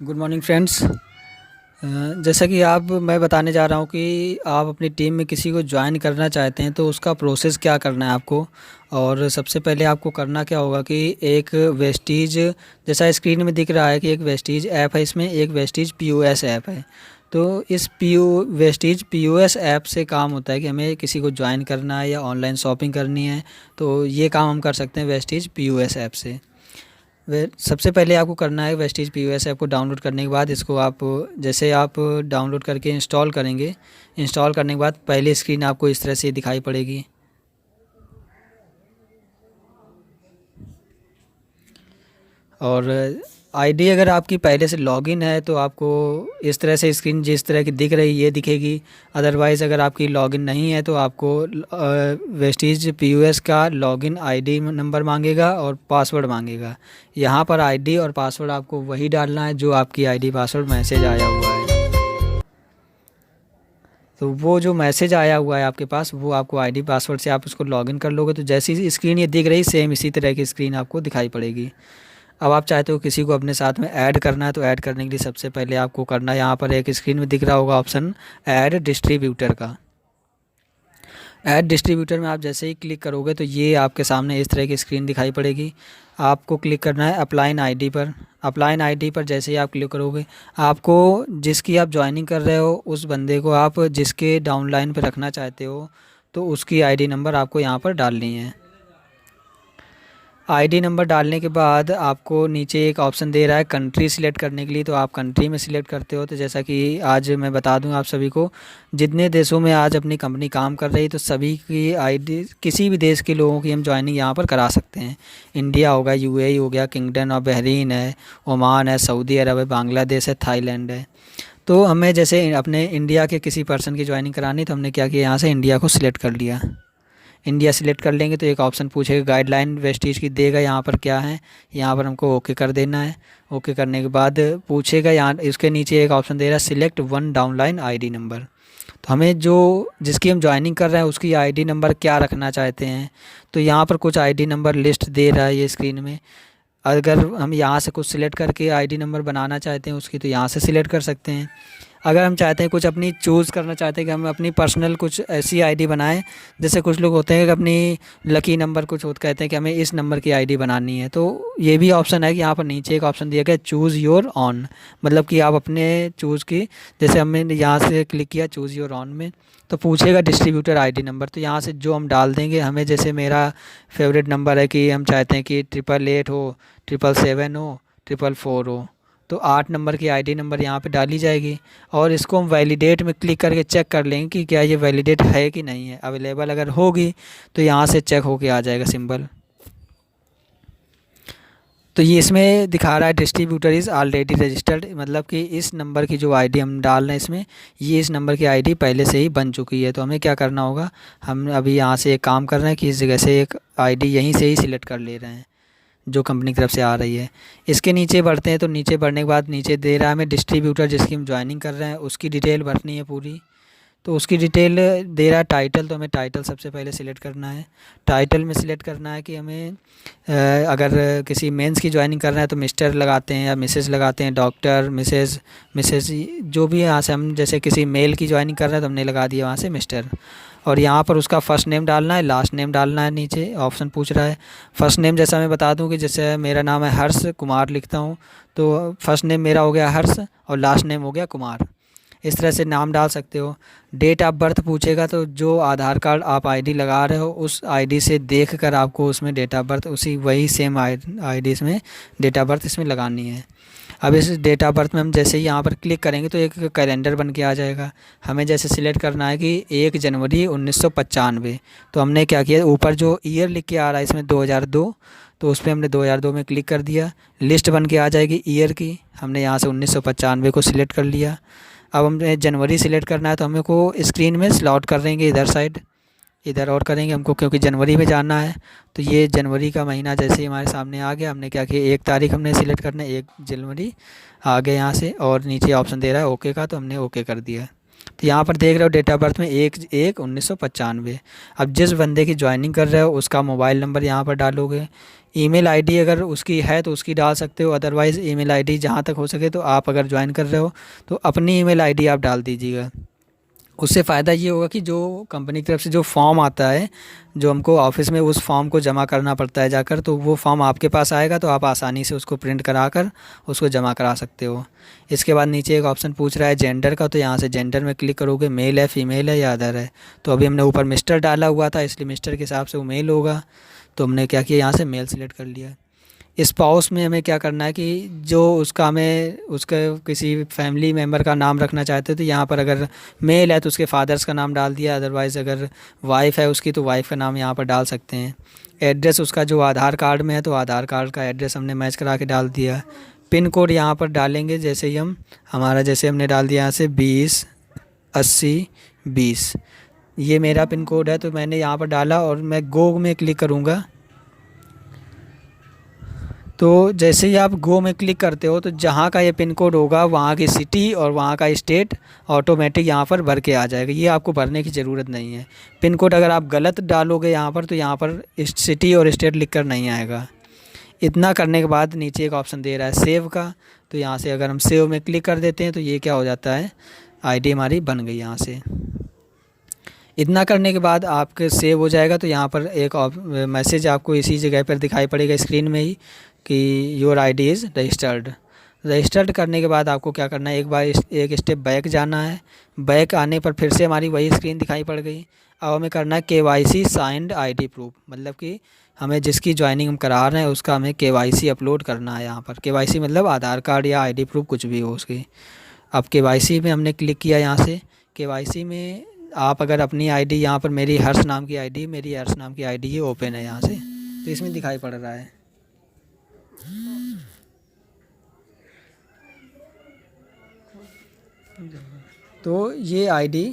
Good morning friends. जैसा कि आप मैं बताने जा रहा हूँ कि आप अपनी टीम में किसी को ज्वाइन करना चाहते हैं तो उसका प्रोसेस क्या करना है आपको। और सबसे पहले आपको करना क्या होगा कि एक वेस्टीज, जैसा स्क्रीन में दिख रहा है कि एक वेस्टीज ऐप है, इसमें एक वेस्टीज पीओएस ऐप है। तो इस वेस्टीज पीओएस ऐप से काम होता है कि हमें किसी को ज्वाइन करना है या ऑनलाइन शॉपिंग करनी है, तो ये काम हम कर सकते हैं वेस्टीज पीओएस ऐप से। वे सबसे पहले आपको करना है वेस्टीज पीओएस ऐप को डाउनलोड करने के बाद इसको आप जैसे आप डाउनलोड करके इंस्टॉल करेंगे, इंस्टॉल करने के बाद पहली स्क्रीन आपको इस तरह से दिखाई पड़ेगी। और आईडी अगर आपकी पहले से लॉगिन है तो आपको इस तरह से स्क्रीन जिस तरह की दिख रही है ये दिखेगी। अदरवाइज़ अगर आपकी लॉगिन नहीं है तो आपको वेस्टीज पीओएस का लॉगिन आईडी नंबर मांगेगा और पासवर्ड मांगेगा। यहाँ पर आईडी और पासवर्ड आपको वही डालना है जो आपकी आईडी पासवर्ड मैसेज आया हुआ है। तो वो जो मैसेज आया हुआ है आपके पास वो आपको आईडी पासवर्ड से आप उसको लॉगिन कर लोगे तो जैसी स्क्रीन ये दिख रही सेम इसी तरह की स्क्रीन आपको दिखाई पड़ेगी। अब आप चाहते हो किसी को अपने साथ में ऐड करना है तो ऐड करने के लिए सबसे पहले आपको करना है, यहाँ पर एक स्क्रीन में दिख रहा होगा ऑप्शन ऐड डिस्ट्रीब्यूटर का। ऐड डिस्ट्रीब्यूटर में आप जैसे ही क्लिक करोगे तो ये आपके सामने इस तरह की स्क्रीन दिखाई पड़ेगी। आपको क्लिक करना है अप्लाइन आईडी पर। अप्लाइन आईडी पर जैसे ही आप क्लिक करोगे आपको जिसकी आप ज्वाइनिंग कर रहे हो उस बंदे को आप जिसके डाउनलाइन पर रखना चाहते हो तो उसकी आईडी नंबर आपको यहाँ पर डालनी है। आईडी नंबर डालने के बाद आपको नीचे एक ऑप्शन दे रहा है कंट्री सिलेक्ट करने के लिए, तो आप कंट्री में सिलेक्ट करते हो। तो जैसा कि आज मैं बता दूं आप सभी को, जितने देशों में आज अपनी कंपनी काम कर रही है तो सभी की आईडी किसी भी देश के लोगों की हम ज्वाइनिंग यहाँ पर करा सकते हैं। इंडिया होगा, यूएई हो गया, किंगडम ऑफ बहरीन है, ओमान है, सऊदी अरब है, बांग्लादेश है, थाईलैंड है। तो हमें जैसे अपने इंडिया के किसी पर्सन की ज्वाइनिंग करानी तो हमने क्या किया, यहाँ से इंडिया को सिलेक्ट कर लिया। इंडिया सिलेक्ट कर लेंगे तो एक ऑप्शन पूछेगा गाइडलाइन वेस्टीज की देगा, यहाँ पर क्या है, यहाँ पर हमको ओके कर देना है। ओके करने के बाद पूछेगा, यहाँ इसके नीचे एक ऑप्शन दे रहा है select one downline ID number. तो हमें जो जिसकी हम ज्वाइनिंग कर रहे हैं उसकी आईडी नंबर क्या रखना चाहते हैं, तो यहाँ पर कुछ आईडी नंबर लिस्ट दे रहा है ये स्क्रीन में। अगर हम यहाँ से कुछ सिलेक्ट करके आईडी नंबर बनाना चाहते हैं उसकी तो यहाँ से सिलेक्ट कर सकते हैं। अगर हम चाहते हैं कुछ अपनी चूज़ करना चाहते हैं कि हम अपनी पर्सनल कुछ ऐसी आईडी बनाएं, जैसे कुछ लोग होते हैं कि अपनी लकी नंबर कुछ होता कहते हैं कि हमें इस नंबर की आईडी बनानी है, तो ये भी ऑप्शन है कि यहाँ पर नीचे एक ऑप्शन दिया गया चूज़ योर ऑन, मतलब कि आप अपने चूज़ की, जैसे हमने यहाँ से क्लिक किया चूज़ योर ऑन में तो पूछेगा डिस्ट्रीब्यूटर आईडी नंबर, तो यहाँ से जो हम डाल देंगे, हमें जैसे मेरा फेवरेट नंबर है कि हम चाहते हैं कि 888 हो, 777 हो, 444 हो, तो 8 नंबर की आईडी नंबर यहाँ पे डाली जाएगी। और इसको हम वैलिडेट में क्लिक करके चेक कर लेंगे कि क्या ये वैलिडेट है कि नहीं है। अवेलेबल अगर होगी तो यहाँ से चेक होके आ जाएगा सिंबल। तो ये इसमें दिखा रहा है डिस्ट्रीब्यूटर इज़ ऑलरेडी रजिस्टर्ड, मतलब कि इस नंबर की जो आईडी हम डाल रहे हैं इसमें, ये इस नंबर की आईडी पहले से ही बन चुकी है। तो हमें क्या करना होगा, हम अभी यहाँ से एक काम कर रहे हैं कि इस जगह से एक आईडी यहीं से ही सिलेक्ट कर ले रहे हैं जो कंपनी की तरफ से आ रही है। इसके नीचे बढ़ते हैं तो नीचे बढ़ने के बाद नीचे दे रहा है हमें डिस्ट्रीब्यूटर जिसकी हम ज्वाइनिंग कर रहे हैं उसकी डिटेल भरनी है पूरी। तो उसकी डिटेल दे रहा है टाइटल, तो हमें टाइटल सबसे पहले सिलेक्ट करना है। टाइटल में सिलेक्ट करना है कि हमें अगर किसी मेंस की ज्वाइनिंग कर रहे हैं तो मिस्टर लगाते हैं या मिसेस लगाते हैं, डॉक्टर, मिसेस जो भी है। यहाँ से हम जैसे किसी मेल की ज्वाइनिंग कर रहे हैं तो हमने लगा दिया वहाँ से मिस्टर। और यहाँ पर उसका फ़र्स्ट नेम डालना है, लास्ट नेम डालना है। नीचे ऑप्शन पूछ रहा है फ़र्स्ट नेम, जैसा मैं बता दूं कि जैसे मेरा नाम है हर्ष कुमार लिखता हूँ तो फ़र्स्ट नेम मेरा हो गया हर्ष और लास्ट नेम हो गया कुमार। इस तरह से नाम डाल सकते हो। डेट ऑफ बर्थ पूछेगा तो जो आधार कार्ड आप आईडी लगा रहे हो उस आईडी से देखकर आपको उसमें डेट ऑफ बर्थ उसी वही सेम आईडी में डेट ऑफ बर्थ इसमें लगानी है। अब इस डेट ऑफ बर्थ में हम जैसे ही यहाँ पर क्लिक करेंगे तो एक कैलेंडर बन के आ जाएगा। हमें जैसे सिलेक्ट करना है कि 1 जनवरी 1995, तो हमने क्या किया, ऊपर जो ईयर लिख के आ रहा है इसमें 2002, तो उस पर हमने 2002 में क्लिक कर दिया। लिस्ट बन के आ जाएगी ईयर की, हमने यहाँ से 1995 को सिलेक्ट कर लिया। अब हमें जनवरी सिलेक्ट करना है तो हमें को स्क्रीन में स्लॉट कर देंगे इधर साइड, इधर और करेंगे हमको क्योंकि जनवरी में जाना है। तो ये जनवरी का महीना जैसे ही हमारे सामने आ गया, हमने क्या किया 1 तारीख हमने सिलेक्ट करना है, 1 जनवरी आ गया यहाँ से। और नीचे ऑप्शन दे रहा है ओके का, तो हमने ओके कर दिया। तो यहाँ पर देख रहे हो डेट ऑफ बर्थ में 1/1/1995। अब जिस बंदे की ज्वाइनिंग कर रहे हो उसका मोबाइल नंबर यहाँ पर डालोगे, ईमेल आईडी अगर उसकी है तो उसकी डाल सकते हो, अदरवाइज़ ईमेल आईडी जहाँ तक हो सके तो आप अगर ज्वाइन कर रहे हो तो अपनी ईमेल आईडी आप डाल दीजिएगा। उससे फ़ायदा ये होगा कि जो कंपनी की तरफ से जो फॉर्म आता है, जो हमको ऑफिस में उस फॉर्म को जमा करना पड़ता है जाकर, तो वो फॉर्म आपके पास आएगा तो आप आसानी से उसको प्रिंट करा कर उसको जमा करा सकते हो। इसके बाद नीचे एक ऑप्शन पूछ रहा है जेंडर का, तो यहाँ से जेंडर में क्लिक करोगे, मेल है, फीमेल है या अदर है। तो अभी हमने ऊपर मिस्टर डाला हुआ था इसलिए मिस्टर के हिसाब से वो मेल होगा, तो हमने क्या किया यहाँ से मेल सेलेक्ट कर लिया। स्पाउस में हमें क्या करना है कि जो उसका हमें उसके किसी फैमिली मेम्बर का नाम रखना चाहते हैं तो यहाँ पर अगर मेल है तो उसके फादर्स का नाम डाल दिया, अदरवाइज़ अगर वाइफ़ है उसकी तो वाइफ़ का नाम यहाँ पर डाल सकते हैं। एड्रेस उसका जो आधार कार्ड में है तो आधार कार्ड का एड्रेस हमने मैच करा के डाल दिया। पिन कोड यहाँ पर डालेंगे, जैसे ही जैसे हमने डाल दिया यहाँ से 20 80 20, ये मेरा पिन कोड है तो मैंने यहाँ पर डाला और मैं गो में क्लिक करूँगा। तो जैसे ही आप गो में क्लिक करते हो तो जहाँ का ये पिन कोड होगा वहाँ की सिटी और वहाँ का स्टेट ऑटोमेटिक यहाँ पर भर के आ जाएगा, ये आपको भरने की ज़रूरत नहीं है। पिन कोड अगर आप गलत डालोगे यहाँ पर तो यहाँ पर सिटी और स्टेट लिख कर नहीं आएगा। इतना करने के बाद नीचे एक ऑप्शन दे रहा है सेव का, तो यहाँ से अगर हम सेव में क्लिक कर देते हैं तो ये क्या हो जाता है, आईडी हमारी बन गई यहाँ से। इतना करने के बाद आपके सेव हो जाएगा तो यहाँ पर एक मैसेज आपको इसी जगह पर दिखाई पड़ेगा स्क्रीन में ही कि your ID is registered. Registered करने के बाद आपको क्या करना है, एक बार एक स्टेप बैक जाना है। बैक आने पर फिर से हमारी वही स्क्रीन दिखाई पड़ गई। अब हमें करना है KYC साइंड आईडी प्रूफ, मतलब कि हमें जिसकी ज्वाइनिंग हम करा रहे हैं उसका हमें KYC अपलोड करना है। यहाँ पर KYC मतलब आधार कार्ड या आईडी प्रूफ कुछ भी हो उसकी। अब KYC में हमने क्लिक किया। यहाँ से KYC में आप अगर अपनी आईडी, यहाँ पर मेरी हर्ष नाम की आईडी ये ओपन है यहाँ से, तो इसमें दिखाई पड़ रहा है। तो ये आईडी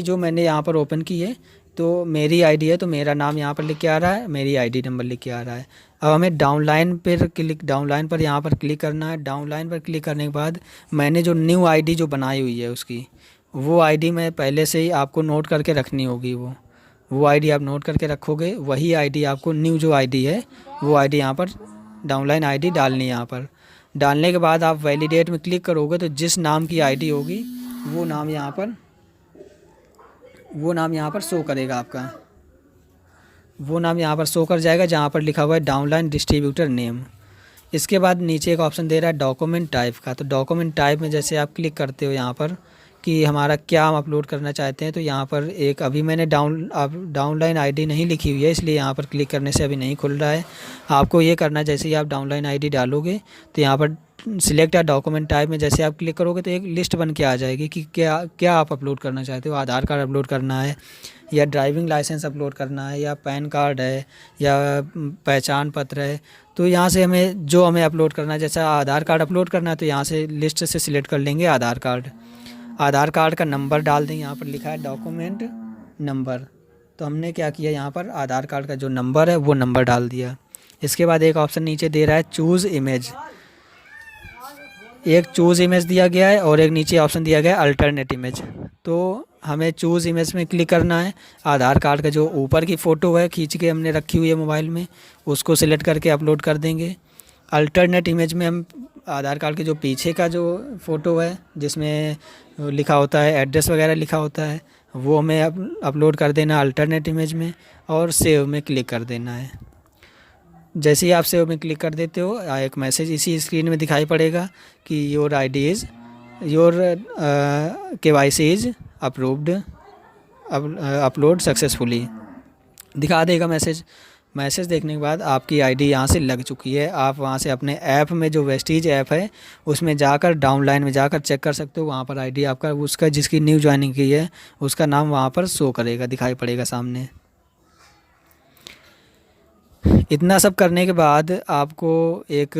जो मैंने यहाँ पर ओपन की है तो मेरी आईडी है, तो मेरा नाम यहाँ पर लिख के आ रहा है, मेरी आईडी नंबर लिख के आ रहा है। अब हमें डाउनलाइन पर यहाँ पर क्लिक करना है। डाउनलाइन पर क्लिक करने के बाद मैंने जो न्यू आईडी जो बनाई हुई है उसकी वो आईडी मैं पहले से ही आपको नोट करके रखनी होगी। वो आईडी आप नोट करके रखोगे, वही आईडी आपको न्यू जो आईडी है वो आईडी यहाँ पर डाउनलाइन आईडी डालनी है। यहाँ पर डालने के बाद आप वैलिडेट में क्लिक करोगे तो जिस नाम की आईडी होगी वो नाम यहाँ पर शो करेगा आपका। वो नाम यहाँ पर शो कर जाएगा जहाँ पर लिखा हुआ है डाउनलाइन डिस्ट्रीब्यूटर नेम। इसके बाद नीचे एक ऑप्शन दे रहा है डॉक्यूमेंट टाइप का, तो डॉक्यूमेंट टाइप में जैसे आप क्लिक करते हो यहाँ पर कि हमारा क्या हम अपलोड करना चाहते हैं, तो यहाँ पर एक अभी मैंने डाउनलाइन आईडी नहीं लिखी हुई है इसलिए यहाँ पर क्लिक करने से अभी नहीं खुल रहा है। आपको ये करना है, जैसे ही आप डाउनलाइन आईडी डालोगे तो यहाँ पर सिलेक्ट डॉक्यूमेंट टाइप में जैसे आप क्लिक करोगे तो एक लिस्ट बन के आ जाएगी कि क्या आप अपलोड करना चाहते हो। आधार कार्ड अपलोड करना है या ड्राइविंग लाइसेंस अपलोड करना है या पैन कार्ड है या पहचान पत्र है। तो यहाँ से हमें अपलोड करना है, जैसा आधार कार्ड अपलोड करना है तो यहाँ से लिस्ट से सिलेक्ट कर लेंगे आधार कार्ड का नंबर डाल दें। यहाँ पर लिखा है डॉक्यूमेंट नंबर, तो हमने क्या किया, यहाँ पर आधार कार्ड का जो नंबर है वो नंबर डाल दिया। इसके बाद एक ऑप्शन नीचे दे रहा है चूज़ इमेज, एक चूज़ इमेज दिया गया है और एक नीचे ऑप्शन दिया गया है अल्टरनेट इमेज। तो हमें चूज़ इमेज में क्लिक करना है। आधार कार्ड का जो ऊपर की फ़ोटो है खींच के हमने रखी हुई है मोबाइल में, उसको सिलेक्ट करके अपलोड कर देंगे। अल्टरनेट इमेज में हम आधार कार्ड के जो पीछे का जो फ़ोटो है जिसमें लिखा होता है एड्रेस वगैरह लिखा होता है वो हमें अपलोड कर देना अल्टरनेट इमेज में और सेव में क्लिक कर देना है। जैसे ही आप सेव में क्लिक कर देते हो एक मैसेज इसी स्क्रीन में दिखाई पड़ेगा कि your ID is KYC is approved, upload successfully दिखा देगा मैसेज देखने के बाद आपकी आईडी यहाँ से लग चुकी है। आप वहाँ से अपने ऐप में जो वेस्टीज ऐप है उसमें जाकर डाउनलाइन में जाकर चेक कर सकते हो। वहाँ पर आईडी आपका उसका जिसकी न्यू ज्वाइनिंग की है उसका नाम वहाँ पर शो करेगा, दिखाई पड़ेगा सामने। इतना सब करने के बाद आपको एक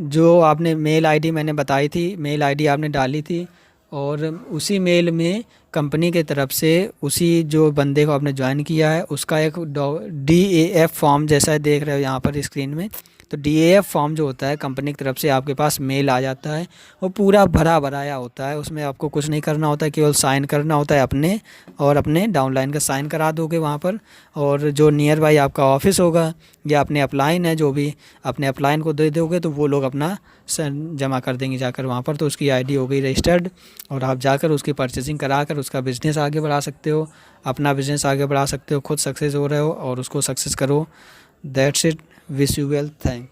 जो आपने मेल आईडी मैंने बताई थी, मेल आईडी आपने डाली थी और उसी मेल में कंपनी के तरफ से उसी जो बंदे को आपने ज्वाइन किया है उसका एक DAF फॉर्म जैसा देख रहे हो यहाँ पर स्क्रीन में, तो DAF फॉर्म जो होता है कंपनी की तरफ से आपके पास मेल आ जाता है, वो पूरा भरा भराया होता है, उसमें आपको कुछ नहीं करना होता है, केवल साइन करना होता है अपने और अपने डाउनलाइन का साइन करा दोगे वहाँ पर। और जो नियर बाई आपका ऑफिस होगा या अपने अपलाइन है जो भी, अपने अपलाइन को दे दोगे तो वो लोग अपना जमा कर देंगे जाकर वहाँ पर, तो उसकी आईडी हो गई रजिस्टर्ड और आप जाकर उसकी परचेसिंग करा कर उसका बिज़नेस आगे बढ़ा सकते हो, अपना बिज़नेस आगे बढ़ा सकते हो, खुद सक्सेस हो रहे हो और उसको सक्सेस करो। That's it, wish you well, thanks.